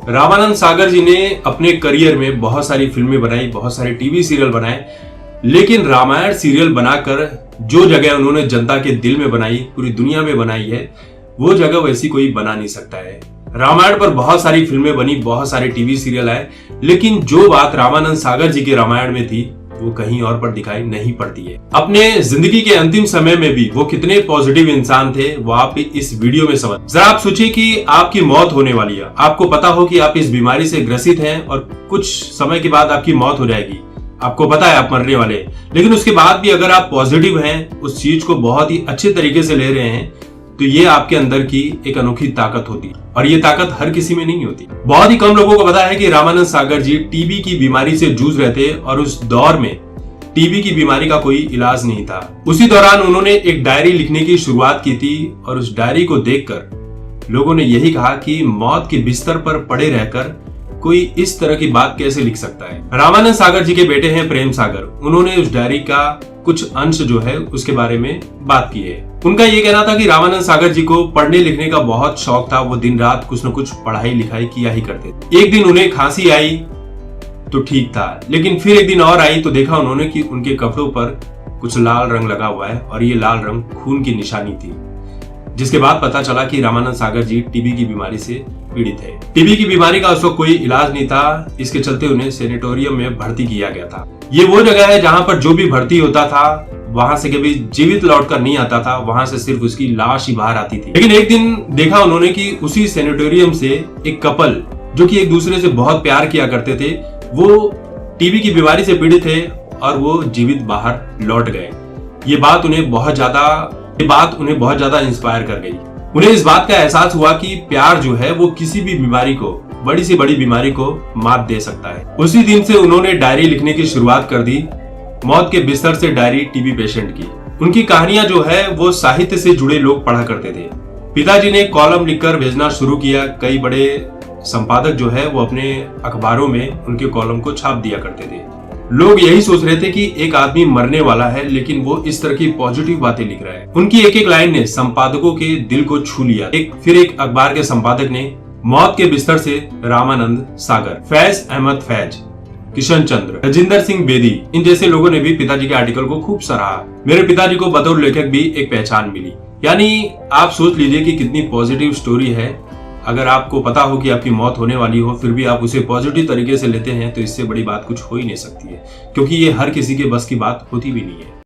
रामानंद सागर जी ने अपने करियर में बहुत सारी फिल्में बनाई, बहुत सारे टीवी सीरियल बनाए, लेकिन रामायण सीरियल बनाकर जो जगह उन्होंने जनता के दिल में बनाई, पूरी दुनिया में बनाई है, वो जगह वैसी कोई बना नहीं सकता है। रामायण पर बहुत सारी फिल्में बनी, बहुत सारे टीवी सीरियल आए, लेकिन जो बात रामानंद सागर जी के रामायण में थी वो कहीं और पर दिखाई नहीं पड़ती है। अपने जिंदगी के अंतिम समय में भी वो कितने पॉजिटिव इंसान थे वो आप इस वीडियो में समझ। जरा आप सोचिए कि आपकी मौत होने वाली है, आपको पता हो कि आप इस बीमारी से ग्रसित हैं और कुछ समय के बाद आपकी मौत हो जाएगी, आपको पता है आप मरने वाले हैं, लेकिन उसके बाद भी अगर आप पॉजिटिव हैं, उस चीज को बहुत ही अच्छे तरीके से ले रहे हैं, तो ये आपके अंदर की एक अनोखी ताकत होती है और ये ताकत हर किसी में नहीं होती। बहुत ही कम लोगों को पता है कि रामानंद सागर जी टीबी की बीमारी से जूझ रहे थे और उस दौर में टीबी की बीमारी का कोई इलाज नहीं था। उसी दौरान उन्होंने एक डायरी लिखने की शुरुआत की थी और उस डायरी को देखकर लोगों ने यही कहा कि मौत के बिस्तर पर पड़े रहकर कोई इस तरह की बात कैसे लिख सकता है। रामानंद सागर जी के बेटे हैं प्रेम सागर, उन्होंने उस डायरी का कुछ अंश जो है उसके बारे में बात की है। उनका ये कहना था कि रामानंद सागर जी को पढ़ने लिखने का बहुत शौक था, वो दिन रात कुछ न कुछ पढ़ाई लिखाई किया ही करते थे। एक दिन उन्हें खांसी आई तो ठीक था, लेकिन फिर एक दिन और आई तो देखा उन्होंने कि उनके कपड़ों पर कुछ लाल रंग लगा हुआ है और ये लाल रंग खून की निशानी थी, जिसके बाद पता चला कि रामानंद सागर जी टीबी की बीमारी से पीड़ित है। टीबी की बीमारी का उस वक्त कोई इलाज नहीं था, इसके चलते उन्हें सैनिटोरियम में भर्ती किया गया था। ये वो जगह है जहां पर जो भी भर्ती होता था वहां से कभी जीवित लौटकर नहीं आता था, वहां से सिर्फ उसकी लाश ही बाहर आती थी। लेकिन एक दिन देखा उन्होंने कि उसी सैनिटोरियम से एक कपल जो कि एक दूसरे से बहुत प्यार किया करते थे, वो टीबी की बीमारी से पीड़ित थे और वो जीवित बाहर लौट गए। ये बात उन्हें बहुत ज्यादा इंस्पायर कर गई। उन्हें इस बात का एहसास हुआ कि प्यार जो है वो किसी भी बीमारी को, बड़ी से बड़ी बीमारी को मात दे सकता है। उसी दिन से उन्होंने डायरी लिखने की शुरुआत कर दी, मौत के बिस्तर से डायरी टीबी पेशेंट की। उनकी कहानियां जो है वो साहित्य से जुड़े लोग पढ़ा करते थे। पिताजी ने कॉलम लिखकर भेजना शुरू किया। कई बड़े संपादक जो है वो अपने अखबारों में उनके कॉलम को छाप दिया करते थे। लोग यही सोच रहे थे कि एक आदमी मरने वाला है, लेकिन वो इस तरह की पॉजिटिव बातें लिख रहा है। उनकी एक एक लाइन ने संपादकों के दिल को छू लिया। फिर एक अखबार के संपादक ने मौत के बिस्तर से रामानंद सागर, फैज अहमद फैज, किशन चंद्र, राजिंदर सिंह बेदी, इन जैसे लोगों ने भी पिताजी के आर्टिकल को खूब सराहा। मेरे पिताजी को बतौर लेखक भी एक पहचान मिली। यानी आप सोच लीजिए कि कितनी पॉजिटिव स्टोरी है। अगर आपको पता हो कि आपकी मौत होने वाली हो, फिर भी आप उसे पॉजिटिव तरीके से लेते हैं, तो इससे बड़ी बात कुछ हो ही नहीं सकती है, क्योंकि ये हर किसी के बस की बात होती भी नहीं है।